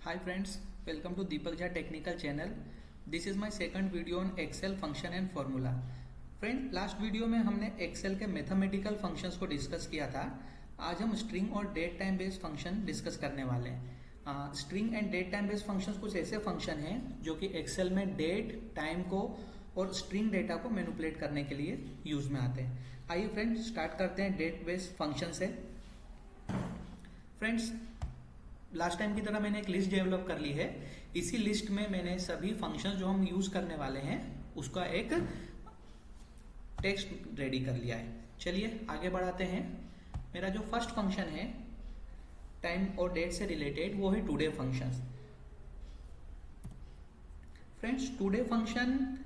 Hi friends, welcome to Deepak Jha Technical Channel. This is my second video on Excel function and formula. Friend last video में हमने Excel के mathematical functions को discuss किया था. आज हम string और date time based function discuss करने वाले हैं. String and date time based functions कुछ ऐसे फंक्शन हैं जो कि एक्सेल में डेट टाइम को और स्ट्रिंग डेटा को मैनिपुलेट करने के लिए यूज में आते हैं. आइए फ्रेंड स्टार्ट करते हैं डेट बेस्ड फंक्शन से. फ्रेंड्स लास्ट टाइम की तरह मैंने एक लिस्ट डेवलप कर ली है. इसी लिस्ट में मैंने सभी फंक्शंस जो हम यूज करने वाले हैं उसका एक टेक्स्ट रेडी कर लिया है. चलिए आगे बढ़ाते हैं. मेरा जो फर्स्ट फंक्शन है टाइम और डेट से रिलेटेड वो है today function. Friends today function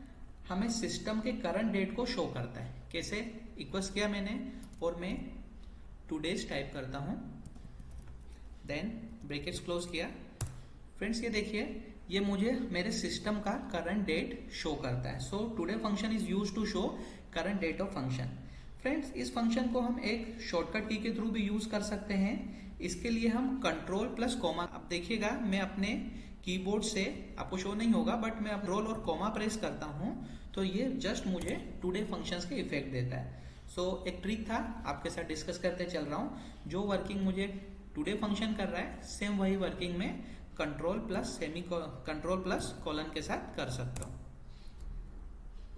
हमें सिस्टम के करंट डेट को शो करता है. कैसे? इक्वल्स किया मैंने और मैं टुडेज टाइप करता हूं, देन ब्रैकेट्स क्लोज किया. फ्रेंड्स ये देखिए ये मुझे मेरे सिस्टम का करंट डेट शो करता है. So today function is used to show current date of function. Friends इस फंक्शन को हम एक शॉर्टकट की के थ्रू भी यूज कर सकते हैं. इसके लिए हम कंट्रोल प्लस कॉमा, अब देखिएगा मैं अपने कीबोर्ड से, आपको शो नहीं होगा बट मैं कंट्रोल और कॉमा प्रेस करता हूं तो ये जस्ट मुझे टुडे फंक्शंस के इफेक्ट देता है. सो एक ट्रिक था आपके साथ डिस्कस करते चल रहा हूं. जो वर्किंग मुझे टुडे फंक्शन कर रहा है सेम वही वर्किंग में कंट्रोल प्लस कॉलन के साथ कर सकता हूं.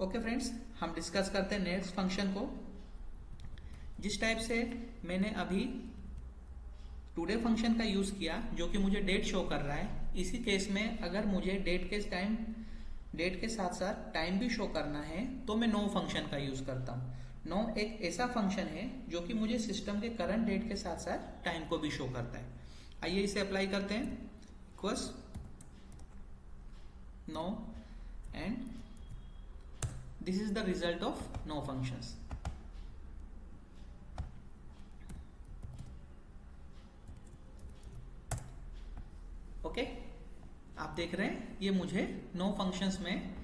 ओके फ्रेंड्स, हम डिस्कस करते हैं नेक्स्ट फंक्शन को. जिस टाइप से मैंने अभी टुडे फंक्शन का यूज किया जो कि मुझे डेट शो कर रहा है, इसी केस में अगर मुझे डेट के साथ साथ टाइम भी शो करना है तो मैं नो फंक्शन का यूज करता हूं. नो एक ऐसा फंक्शन है जो कि मुझे सिस्टम के करंट डेट के साथ साथ टाइम को भी शो करता है. आइए इसे अप्लाई करते हैं. Equals now and this is the result of now functions. Okay, आप देख रहे हैं ये मुझे नो फंक्शंस में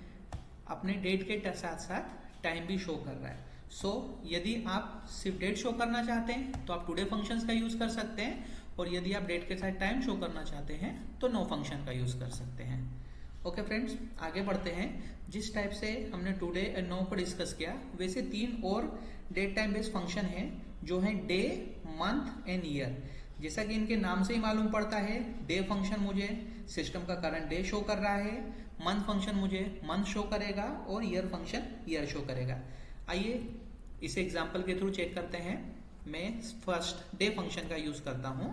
अपने डेट के साथ साथ टाइम भी शो कर रहा है. सो यदि आप सिर्फ डेट शो करना चाहते हैं तो आप टुडे फंक्शंस का यूज कर सकते हैं, और यदि आप डेट के साथ टाइम शो करना चाहते हैं तो नो फंक्शन का यूज कर सकते हैं. ओके फ्रेंड्स, आगे बढ़ते हैं. जिस टाइप से हमने टुडे एंड नो को डिस्कस किया वैसे तीन और डेट टाइम बेस्ड फंक्शन है जो है डे, मंथ एंड ईयर. जैसा कि इनके नाम से ही मालूम पड़ता है, डे फंक्शन मुझे सिस्टम का करंट डे शो कर रहा है, मंथ फंक्शन मुझे मंथ शो करेगा और ईयर फंक्शन ईयर शो करेगा. आइए इसे एग्जांपल के थ्रू चेक करते हैं. मैं फर्स्ट डे फंक्शन का यूज करता हूं.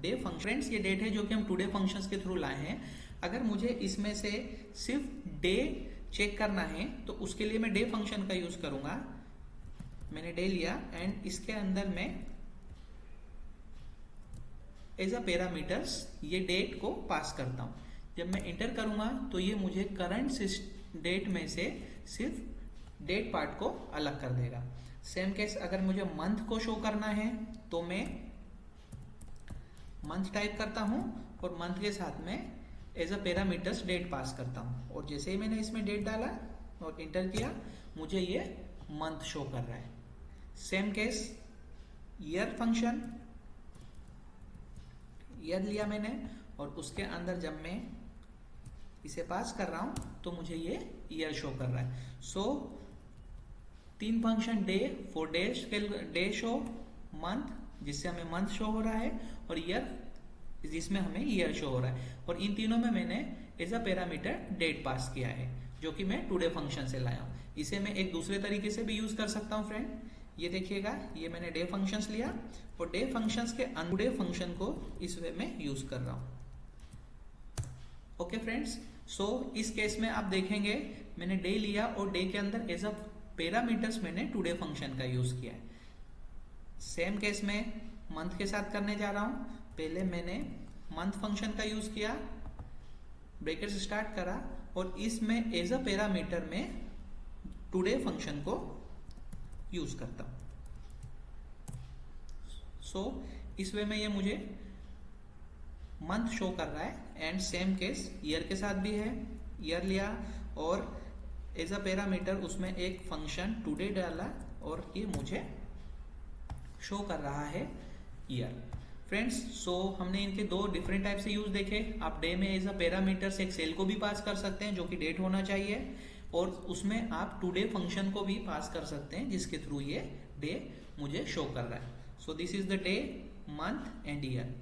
डे फंक्शन, फ्रेंड्स ये डेट है जो कि हम टुडे फंक्शंस के थ्रू लाए हैं. अगर मुझे इसमें से सिर्फ डे चेक करना है तो उसके लिए मैं डे फंक्शन का यूज करूंगा. मैंने डे लिया एंड इसके अंदर मैं एज अ पैरामीटर्स ये डेट को पास करता हूं. जब मैं एंटर करूंगा तो ये मुझे करंट डेट में से सिर्फ डेट पार्ट को अलग कर देगा. सेम केस अगर मुझे मंथ को शो करना है तो मैं मंथ टाइप करता हूं और मंथ के साथ में एज अ पैरामीटर्स डेट पास करता हूं, और जैसे ही मैंने इसमें डेट डाला और एंटर किया मुझे ये मंथ शो कर रहा है. Same case year function, year लिया मैंने और उसके अंदर जब मैं इसे पास कर रहा हूं तो मुझे ये ईयर शो कर रहा है. सो तीन function day for day show, month जिससे हमें मंथ शो हो रहा है, और ईयर जिसमें हमें ईयर शो हो रहा है. और इन तीनों में मैंने एज अ पैरामीटर डेट पास किया है जो कि मैं टुडे फंक्शन से लाया हूं. इसे मैं एक दूसरे तरीके से भी यूज कर सकता हूं. फ्रेंड ये देखिएगा, ये मैंने डे फंक्शंस लिया और डे फंक्शंस के टुडे फंक्शन को इस वे में यूज कर रहा हूं. ओके फ्रेंड्स, सो इस केस में आप देखेंगे मैंने डे लिया और डे के अंदर एज अ पैरामीटर्स मैंने टुडे फंक्शन का यूज किया है. सेम केस में मंथ के साथ करने जा रहा हूं. पहले मैंने मंथ फंक्शन का यूज किया, ब्रैकेट्स स्टार्ट करा और इसमें एज अ पैरामीटर में टुडे फंक्शन को यूज करता हूं. सो इस वे में ये मुझे मंथ शो कर रहा है. एंड सेम केस ईयर के साथ भी है. ईयर लिया और एज अ पैरामीटर उसमें एक फंक्शन टुडे डाला और ये मुझे शो कर रहा है ईयर. फ्रेंड्स सो हमने इनके दो डिफरेंट टाइप से यूज देखे। आप डे में एज अ पैरामीटर्स एक सेल को भी पास कर सकते हैं जो कि डेट होना चाहिए, और उसमें आप टुडे फंक्शन को भी पास कर सकते हैं जिसके थ्रू ये डे मुझे शो कर रहा है। So this is the day, month and year.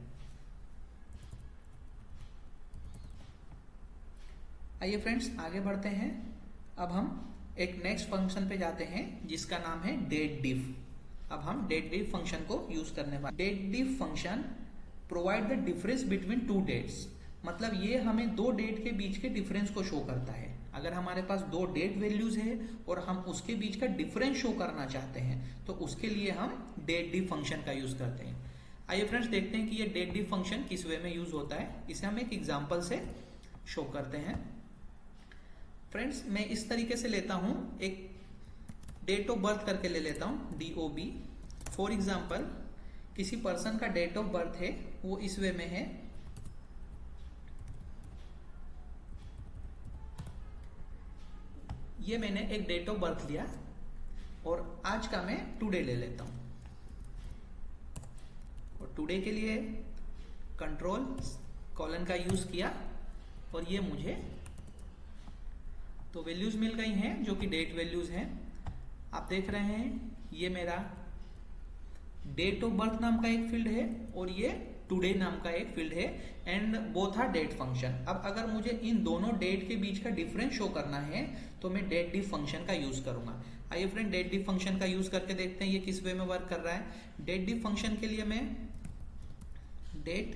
आइए फ्रेंड्स आगे बढ़ते हैं। अब हम एक नेक्स्ट फंक्शन पे जाते हैं जिसका नाम है डेट डिफ। अब हम डेट डिफ फंक्शन को यूज करने वाले। Date diff function provide the difference between two dates, मतलब ये हमें दो डेट के बीच के डिफरेंस को शो करता है। अगर हमारे पास दो डेट वैल्यूज है और हम उसके बीच का डिफरेंस शो करना चाहते हैं तो उसके लिए हम डेट डिफ फंक्शन का यूज करते हैं। आइए फ्रेंड्स देखते हैं कि ये डेट डिफ फंक्शन किस वे में यूज होता है। इसे हम एक एग्जांपल से शो करते हैं। फ्रेंड्स मैं इस तरीके से लेता हूं, एक डेट ऑफ बर्थ करके ले लेता हूं, DOB। फॉर एग्जाम्पल किसी पर्सन का डेट ऑफ बर्थ है, वो इस वे में है, ये मैंने एक डेट ऑफ बर्थ लिया और आज का मैं टुडे ले लेता हूं, और टुडे के लिए कंट्रोल कॉलन का यूज किया और ये मुझे तो वैल्यूज मिल गई हैं जो कि डेट वैल्यूज हैं। आप देख रहे हैं ये मेरा डेट ऑफ बर्थ नाम का एक फील्ड है और ये टुडे नाम का एक फील्ड है, and both are date function. अब अगर मुझे इन दोनों डेट के बीच का डिफरेंस शो करना है तो मैं डेट डिफ फंक्शन का यूज करूंगा। आइए फ्रेंड डेट डिफ फंक्शन का यूज करके देखते हैं ये किस वे में वर्क कर रहा है। डेट डिफ फंक्शन के लिए मैं डेट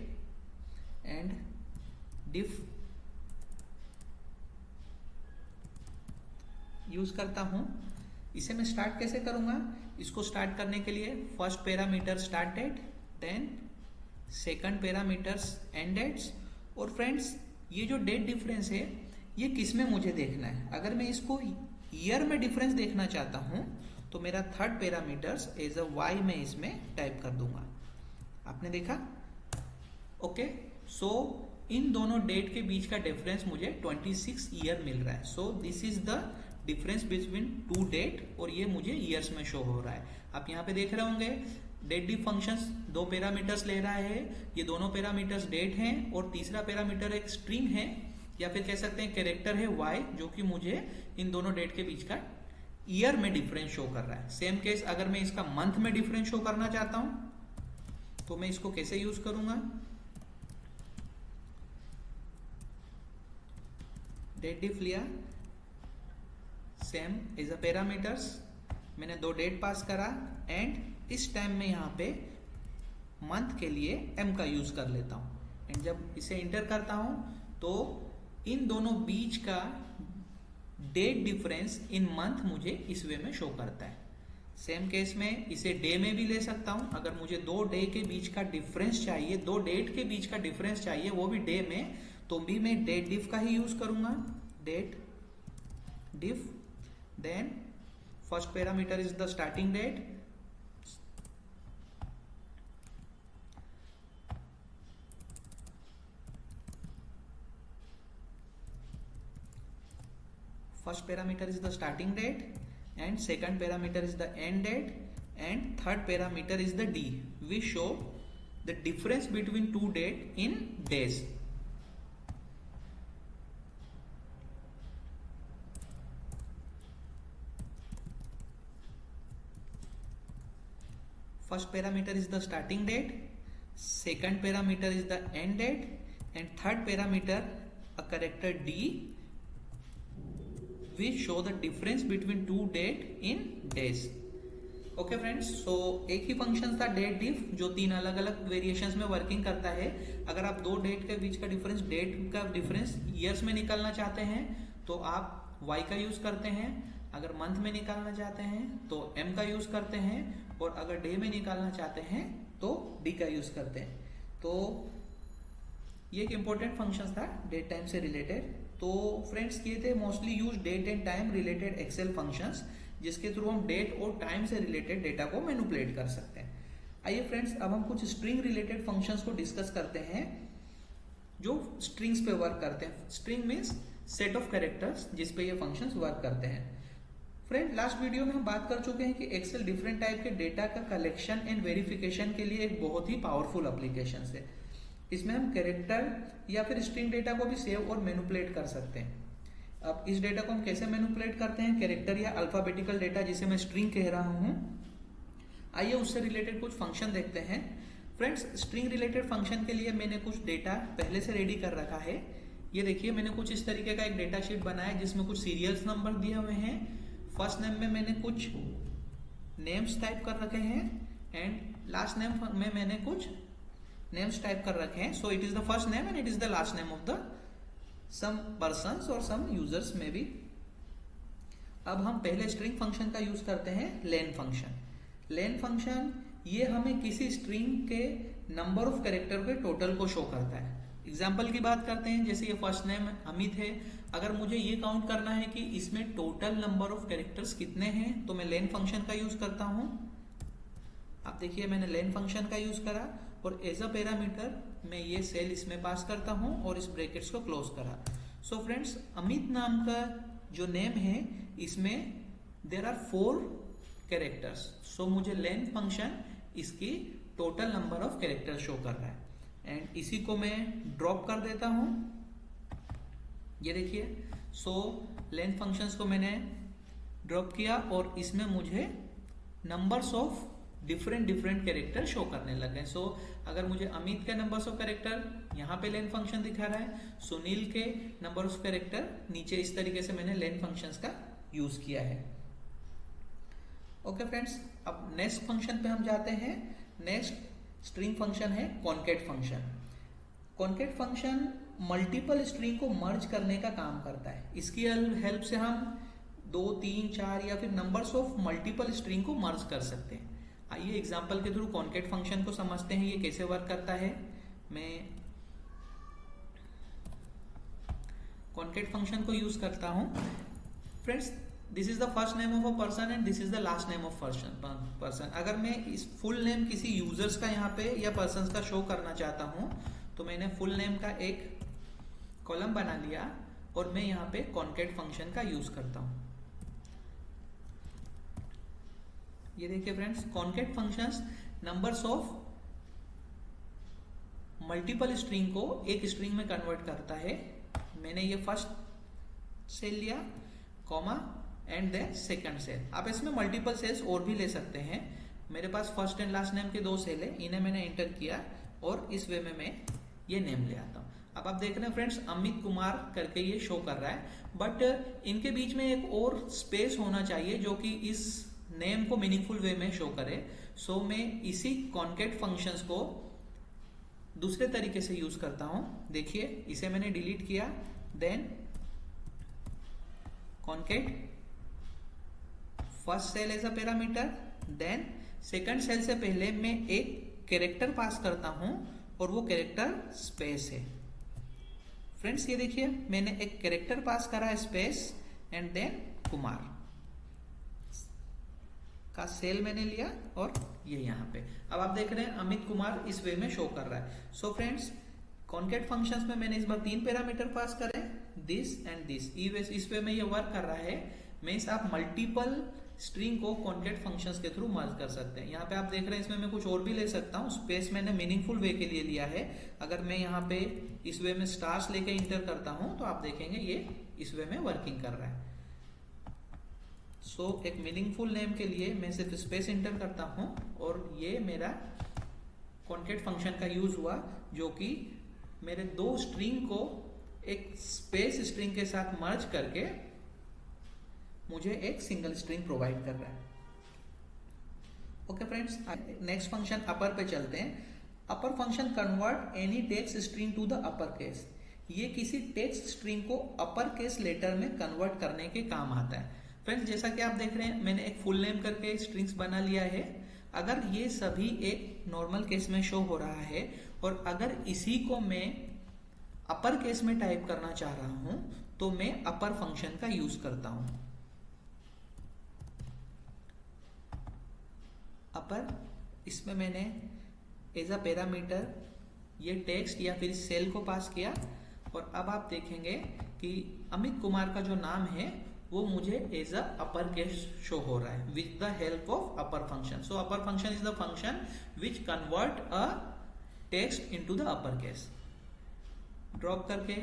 एंड डिफ यूज करता हूं। इसे मैं स्टार्ट कैसे करूंगा? इसको स्टार्ट करने के लिए first parameter start date, then second parameter end dates, और फ्रेंड्स ये जो डेट डिफरेंस है ये किस में मुझे देखना है। अगर मैं इसको ईयर में डिफरेंस देखना चाहता हूं तो मेरा third parameters as a Y में इसमें टाइप कर दूंगा। आपने देखा? ओके, सो इन दोनों डेट के बीच का डिफरेंस मुझे 26 ईयर मिल रहा है। So this is the difference between two date, और ये मुझे ईयर्स में शो हो रहा है। आप यहाँ पे देख रहे होंगे डेट डिफ फंक्शंस दो पैरामीटर्स ले रहा है, ये दोनों पैरामीटर्स डेट हैं और तीसरा पैरामीटर एक स्ट्रिंग है या फिर कह सकते हैं कैरेक्टर है y, जो कि मुझे इन दोनों डेट के बीच का ईयर में डिफरेंस शो कर रहा है। सेम केस अगर मैं इसका मंथ में डिफरेंस शो करना चाहता हूं तो मैं इसको कैसे यूज करूंगा? डेट डिफ लिया, सेम एज अ पैरामीटर्स, मैंने दो डेट पास करा, एंड इस टाइम में यहाँ पे मंथ के लिए m का यूज कर लेता हूं, एंड जब इसे इंटर करता हूं तो इन दोनों बीच का डेट डिफरेंस इन मंथ मुझे इस वे में शो करता है। सेम केस में इसे डे में भी ले सकता हूं। अगर मुझे दो डे के बीच का डिफरेंस चाहिए, दो डेट के बीच का डिफरेंस चाहिए वो भी डे में, तो भी मैं डेट डिफ का ही यूज करूंगा, date diff. Then first parameter is the starting date, first parameter is the starting date, and second parameter is the end date, and third parameter is the D. We show the difference between two date in days. First parameter is the starting date, second parameter is the end date, and third parameter a character D. We show the difference between two date in days. Okay friends, so एक ही function था date डिफ जो तीन अलग अलग variations में working करता है। अगर आप दो डेट के बीच का डिफरेंस, डेट का डिफरेंस ईयर्स में निकालना चाहते हैं तो आप y का यूज करते हैं, अगर मंथ में निकालना चाहते हैं तो m का यूज करते हैं, और अगर डे में निकालना चाहते हैं तो d का यूज करते हैं। तो ये एक इंपॉर्टेंट फंक्शन था डेट टाइम से रिलेटेड। तो फ्रेंड्स ये थे mostly use date and time related Excel functions, जिसके थ्रू हम डेट और टाइम से रिलेटेड डेटा को मैनिपुलेट कर सकते हैं। आइए फ्रेंड्स अब हम कुछ स्ट्रिंग रिलेटेड फंक्शंस को डिस्कस करते हैं जो स्ट्रिंग्स पे वर्क करते हैं। String means set of characters जिस पे ये फंक्शंस वर्क करते हैं। फ्रेंड, लास्ट वीडियो में हम बात कर चुके हैं कि एक्सेल डिफरेंट टाइप के डेटा का कलेक्शन एंड वेरिफिकेशन के लिए एक बहुत ही पावरफुल एप्लीकेशन है। इसमें हम कैरेक्टर या फिर स्ट्रिंग डेटा को भी सेव और मैनिपुलेट कर सकते हैं। अब इस डेटा को हम कैसे मैनिपुलेट करते हैं, कैरेक्टर या अल्फाबेटिकल डेटा जिसे मैं स्ट्रिंग कह रहा हूं, आइए उससे रिलेटेड कुछ फंक्शन देखते हैं। फ्रेंड्स, स्ट्रिंग रिलेटेड फंक्शन के लिए मैंने कुछ डेटा पहले से रेडी कर रखा है। ये देखिए, मैंने कुछ इस तरीके का एक डेटा शीट बनाया है जिसमें कुछ सीरियल्स नंबर दिए हुए हैं। फर्स्ट नेम में मैंने कुछ नेम्स टाइप कर रखे हैं एंड लास्ट नेम में मैंने कुछ नेम्स टाइप कर रखे हैं। So it is the first name and it is the last name of the some persons और सम यूजर्स में भी। अब हम पहले स्ट्रिंग फंक्शन का यूज करते हैं, लेन फंक्शन। लेन फंक्शन ये हमें किसी स्ट्रिंग के नंबर ऑफ कैरेक्टर के टोटल को शो करता है। एग्जाम्पल की बात करते हैं, जैसे ये फर्स्ट नेम अमित है। अगर मुझे ये काउंट करना है कि इसमें टोटल नंबर ऑफ कैरेक्टर्स कितने हैं, तो मैं लेन फंक्शन का यूज करता हूं। आप देखिए, मैंने लेन फंक्शन का यूज करा और एज अ पैरामीटर मैं ये सेल इसमें पास करता हूं और इस ब्रैकेट्स को क्लोज करा। सो फ्रेंड्स, अमित नाम का जो नेम है इसमें देयर आर 4 कैरेक्टर्स। सो मुझे लेन फंक्शन इसकी total number of character show कर रहा है एंड इसी को मैं ड्रॉप कर देता हूं। ये देखिए, सो लेन फंक्शंस को मैंने ड्रॉप किया और इसमें मुझे numbers of different character show करने लग गए। सो अगर मुझे अमित के नंबर्स ऑफ कैरेक्टर यहाँ पे लेन फंक्शन दिखा रहा है, सुनील के नंबर ऑफ कैरेक्टर नीचे, इस तरीके से मैंने लेन फंक्शंस का यूज किया है। ओके फ्रेंड्स, अब नेक्स्ट फंक्शन पे हम जाते हैं। नेक्स्ट स्ट्रिंग फंक्शन है concat function. Concat function multiple string को मर्ज करने का काम करता है। इसकी हेल्प से हम 2, 3, 4 या फिर नंबर्स ऑफ मल्टीपल स्ट्रिंग को मर्ज कर सकते हैं। आइए एग्जांपल के थ्रू कॉनकैट फंक्शन को समझते हैं, ये कैसे वर्क करता है। मैं कॉनकैट फंक्शन को यूज करता हूं। Friends, this is the first name of a person and this is the last name of person. अगर मैं इस फुल नेम किसी यूजर्स का यहाँ पे या पर्सन का शो करना चाहता हूं, तो मैंने फुल नेम का एक कॉलम बना लिया और मैं यहाँ पे कॉनकैट फंक्शन का यूज करता हूं। ये देखिए friends, concat functions numbers of multiple string को एक स्ट्रिंग में कन्वर्ट करता है। मैंने ये फर्स्ट सेल लिया, comma and then second cell. आप इसमें मल्टीपल सेल्स और भी ले सकते हैं। मेरे पास फर्स्ट एंड लास्ट नेम के 2 सेल है, इन्हें मैंने एंटर किया और इस वे में मैं ये नेम ले आता हूं। अब आप देख रहे हैं फ्रेंड्स, अमित कुमार करके ये शो कर रहा है, बट इनके बीच में एक और स्पेस होना चाहिए जो कि इस नेम को मीनिंगफुल वे में शो करे। सो मैं इसी कॉनकैट फंक्शंस को दूसरे तरीके से यूज करता हूं। देखिए, इसे मैंने डिलीट किया, then concat first cell as a parameter, then second cell से पहले मैं एक कैरेक्टर पास करता हूं और वो कैरेक्टर स्पेस है। फ्रेंड्स, ये देखिए, मैंने एक कैरेक्टर पास करा है स्पेस एंड देन कुमार का सेल मैंने लिया और ये यहाँ पे। अब आप देख रहे हैं अमित कुमार इस वे में शो कर रहा है। सो फ्रेंड्स, कॉनकैट फंक्शंस में मैंने इस बार 3 पैरामीटर पास करे, दिस एंड दिस। इस वे में ये वर्क कर रहा है। मीन्स आप मल्टीपल स्ट्रिंग को कॉनकैट फंक्शंस के थ्रू मर्ज कर सकते हैं। यहाँ पे आप देख रहे हैं, इसमें मैं कुछ और भी ले सकता हूँ। स्पेस मैंने मीनिंगफुल वे के लिए लिया है। अगर मैं यहाँ पे इस वे में स्टार्स लेके इंटर करता हूँ तो आप देखेंगे ये इस वे में वर्किंग कर रहा है। सो एक मीनिंगफुल नेम के लिए मैं सिर्फ स्पेस इंटर करता हूं और ये मेरा कॉनकैट फंक्शन का यूज हुआ, जो कि मेरे 2 स्ट्रिंग को एक स्पेस स्ट्रिंग के साथ मर्ज करके मुझे एक सिंगल स्ट्रिंग प्रोवाइड कर रहा है। Okay friends, next function upper पे चलते हैं। Upper function convert any text string to the upper case. ये किसी टेक्स्ट स्ट्रिंग को अपर केस लेटर में कन्वर्ट करने के काम आता है। फ्रेंड्स, जैसा कि आप देख रहे हैं, मैंने एक फुल नेम करके स्ट्रिंग्स बना लिया है। अगर ये सभी एक नॉर्मल केस में शो हो रहा है और अगर इसी को मैं अपर केस में टाइप करना चाह रहा हूं, तो मैं अपर फंक्शन का यूज करता हूं। अपर, इसमें मैंने एज अ पैरामीटर ये टेक्स्ट या फिर सेल को पास किया और अब आप देखेंगे कि अमित कुमार का जो नाम है वो मुझे as a upper case show हो रहा है with the help of upper function. So upper function is the function which convert a text into the upper case. Drop करके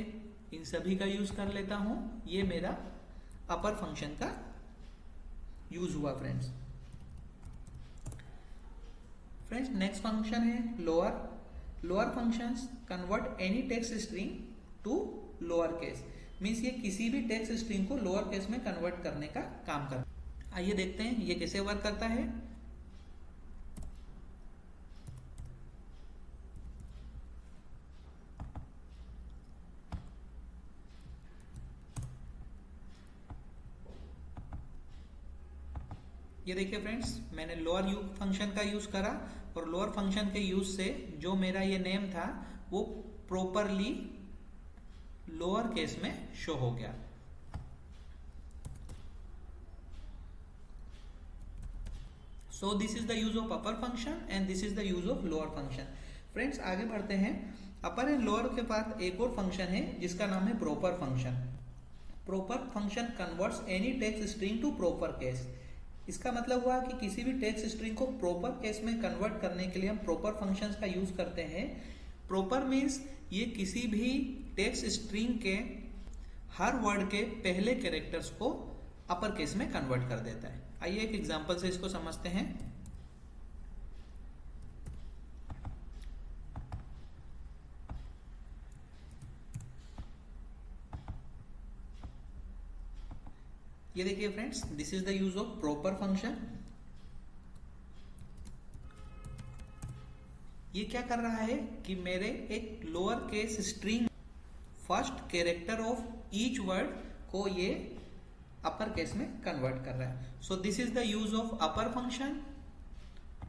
इन सभी का यूज कर लेता हूं. ये मेरा अपर फंक्शन का यूज हुआ फ्रेंड्स. नेक्स्ट फंक्शन है lower. Lower functions convert any text string to lower case. Means ये किसी भी टेक्स्ट स्ट्रिंग को लोअर केस में कन्वर्ट करने का काम करता है. आइए देखते हैं ये कैसे वर्क करता है. ये देखिए फ्रेंड्स, मैंने लोअर यू फंक्शन का यूज करा और लोअर फंक्शन के यूज से जो मेरा ये नेम था वो प्रॉपरली लोअर केस में शो हो गया. सो this is the use of upper function and this is the use of lower function. Friends आगे बढ़ते हैं. अपर एंड लोअर के बाद एक और फंक्शन है जिसका नाम है proper function. Proper function converts any text string to proper case. इसका मतलब हुआ कि किसी भी टेक्स्ट स्ट्रिंग को प्रॉपर केस में कन्वर्ट करने के लिए हम प्रॉपर फंक्शंस का यूज करते हैं. प्रॉपर मीन्स ये किसी भी टेक्स्ट स्ट्रिंग के हर वर्ड के पहले कैरेक्टर्स को अपर केस में कन्वर्ट कर देता है. आइए एक एग्जांपल से इसको समझते हैं. ये देखिए friends, this is the use of proper function. ये क्या कर रहा है कि मेरे एक lower case string first character of each word को ये अपर केस में कन्वर्ट कर रहा है. So this is the use of upper function,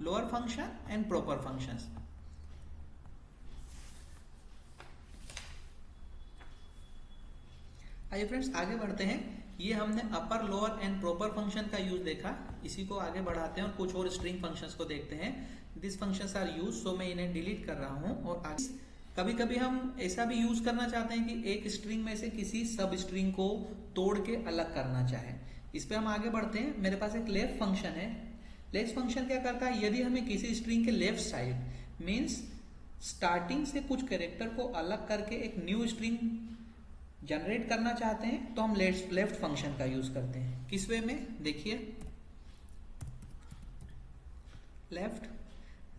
lower function and proper functions. आइए फ्रेंड्स आगे बढ़ते हैं. ये हमने upper lower and proper function का यूज देखा. इसी को आगे बढ़ाते हैं और कुछ और स्ट्रिंग फंक्शंस को देखते हैं. दिस फंक्शंस आर यूज, सो मैं इन्हें डिलीट कर रहा हूं. और आगे कभी कभी हम ऐसा भी यूज करना चाहते हैं कि एक स्ट्रिंग में से किसी सब स्ट्रिंग को तोड़ के अलग करना चाहे. इस पे हम आगे बढ़ते हैं. मेरे पास एक लेफ्ट फंक्शन है. लेफ्ट फंक्शन क्या करता है, यदि हमें किसी स्ट्रिंग के लेफ्ट साइड मीन्स स्टार्टिंग से कुछ कैरेक्टर को अलग करके एक न्यू स्ट्रिंग जनरेट करना चाहते हैं तो हम लेफ्ट फंक्शन का यूज करते हैं. किस वे में देखिए, left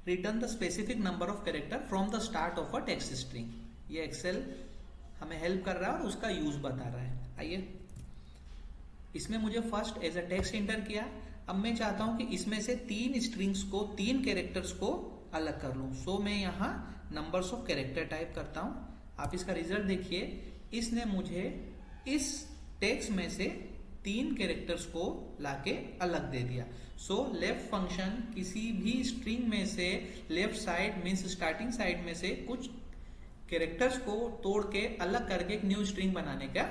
return the specific number of character from the start of a text string. ये एक्सेल हमें हेल्प कर रहा है और उसका यूज बता रहा है. आइए, इसमें मुझे first as a text enter किया. अब मैं चाहता हूं कि इसमें से तीन स्ट्रिंग्स को, तीन कैरेक्टर्स को अलग कर लूं. सो मैं यहाँ नंबर्स ऑफ कैरेक्टर टाइप करता हूं. आप इसका रिजल्ट देखिए, इसने मुझे इस टेक्स्ट में से तीन कैरेक्टर्स को लाके अलग दे दिया. सो लेफ्ट फंक्शन किसी भी स्ट्रिंग में से left side means starting side में से कुछ कैरेक्टर्स को तोड़ के अलग करके एक न्यू स्ट्रिंग बनाने का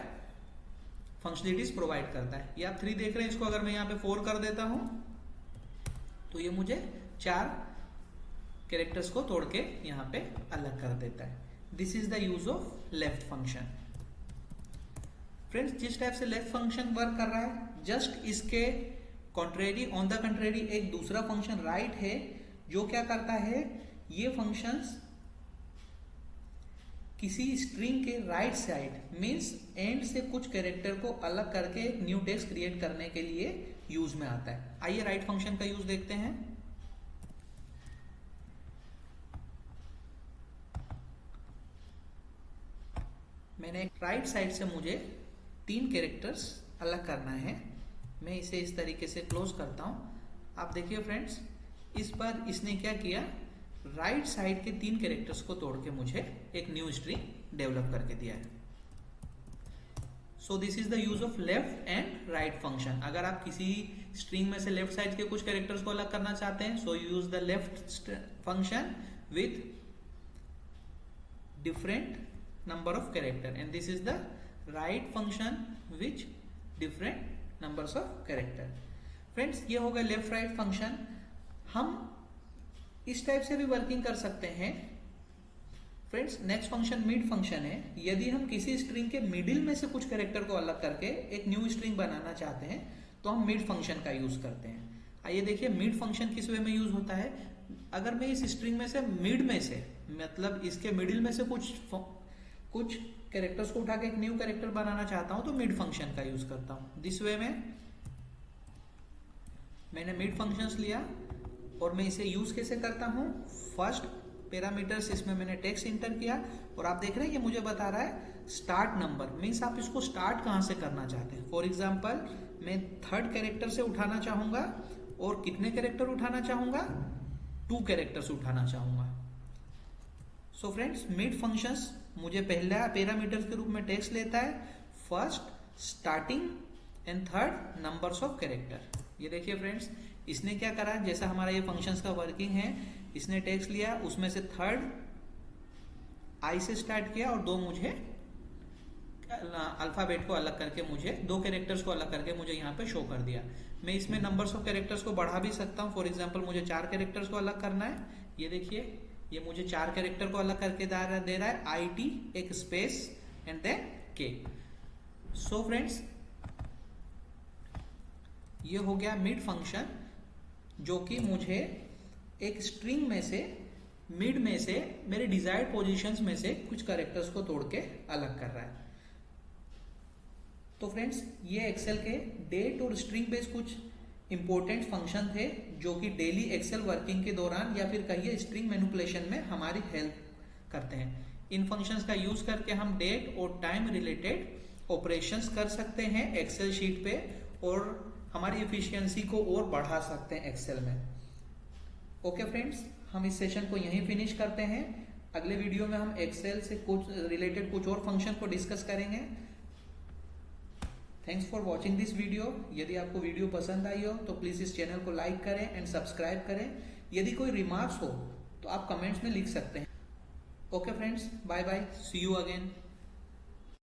फंक्शनलिटीज प्रोवाइड करता है. ये आप 3 देख रहे हैं. इसको अगर मैं यहाँ पे 4 कर देता हूं तो ये मुझे 4 कैरेक्टर्स को तोड़ के यहाँ पे अलग कर देता है. This is the use of left function. Friends, जिस टाइप से लेफ्ट फंक्शन वर्क कर रहा है, जस्ट इसके कॉन्ट्रेरी, ऑन द कंट्रेरी एक दूसरा फंक्शन राइट है जो क्या करता है, ये फंक्शंस किसी स्ट्रिंग के राइट साइड मीन्स एंड से कुछ कैरेक्टर को अलग करके एक न्यू टेक्स्ट क्रिएट करने के लिए यूज में आता है. आइए राइट फंक्शन का यूज देखते हैं. मैंने राइट साइड से मुझे 3 कैरेक्टर्स अलग करना है. मैं इसे इस तरीके से क्लोज करता हूं. आप देखिए फ्रेंड्स, इस बार इसने क्या किया, राइट साइड के 3 कैरेक्टर्स को तोड़ के मुझे एक न्यू स्ट्रिंग डेवलप करके दिया है. So this is the use of left and right function. अगर आप किसी स्ट्रिंग में से लेफ्ट साइड के कुछ कैरेक्टर्स को अलग करना चाहते हैं, so use the left function with different number of character and this is the right function which different numbers of character. Friends, ये हो गया लेफ्ट राइट फंक्शन. हम इस टाइप से भी वर्किंग कर सकते हैं. Friends next function mid function है। यदि हम किसी स्ट्रिंग के मिडिल में से कुछ कैरेक्टर को अलग करके एक न्यू स्ट्रिंग बनाना चाहते हैं तो हम मिड फंक्शन का यूज करते हैं। आइए देखिए मिड फंक्शन किस वे में यूज होता है। अगर मैं इस स्ट्रिंग में से मिड में से मतलब इसके मिडिल में से कुछ कैरेक्टर्स को उठा के एक न्यू कैरेक्टर बनाना चाहता हूं तो मिड फंक्शन का यूज करता हूं। दिस वे में मैंने मिड फंक्शंस लिया और मैं इसे यूज कैसे करता हूं। फर्स्ट पैरामीटर्स इसमें मैंने टेक्स्ट इंटर किया और आप देख रहे हैं कि मुझे बता रहा है स्टार्ट नंबर, मीन्स आप इसको स्टार्ट कहां से करना चाहते हैं। फॉर एग्जाम्पल मैं थर्ड कैरेक्टर से उठाना चाहूंगा और कितने कैरेक्टर उठाना चाहूंगा, 2 कैरेक्टर्स उठाना चाहूंगा। सो फ्रेंड्स मिड फंक्शंस मुझे पहला पैरामीटर्स के रूप में टेक्स्ट लेता है, first starting and third numbers of character. ये देखिए फ्रेंड्स इसने क्या करा, जैसा हमारा ये फंक्शंस का वर्किंग है, इसने टेक्स्ट लिया उसमें से थर्ड आई से स्टार्ट किया और 2 मुझे अल्फाबेट को अलग करके मुझे 2 कैरेक्टर्स को अलग करके मुझे यहाँ पे शो कर दिया। मैं इसमें नंबर्स ऑफ कैरेक्टर्स को बढ़ा भी सकता हूँ। फॉर एग्जांपल मुझे 4 कैरेक्टर्स को अलग करना है। ये देखिए ये मुझे 4 कैरेक्टर को अलग करके दे रहा है, IT एक space and then K। So friends ये हो गया मिड फंक्शन जो कि मुझे एक स्ट्रिंग में से मिड में से मेरे डिजायर्ड पोजीशंस में से कुछ कैरेक्टर्स को तोड़ के अलग कर रहा है। तो फ्रेंड्स ये एक्सेल के डेट और स्ट्रिंग बेस्ड कुछ इंपॉर्टेंट फंक्शन थे जो कि डेली एक्सेल वर्किंग के दौरान या फिर कहिए स्ट्रिंग मैनिपुलेशन में हमारी हेल्प करते हैं। इन फंक्शंस का यूज करके हम डेट और टाइम रिलेटेड ऑपरेशंस कर सकते हैं एक्सेल शीट पे और हमारी एफिशिएंसी को और बढ़ा सकते हैं एक्सेल में। ओके फ्रेंड्स हम इस सेशन को यहीं फिनिश करते हैं। अगले वीडियो में हम एक्सेल से कुछ रिलेटेड कुछ और फंक्शन को डिस्कस करेंगे। Thanks for watching this video. यदि आपको वीडियो पसंद आई हो तो प्लीज इस चैनल को लाइक करें एंड सब्सक्राइब करें। यदि कोई रिमार्क्स हो तो आप कमेंट्स में लिख सकते हैं। Okay friends bye bye, see you again.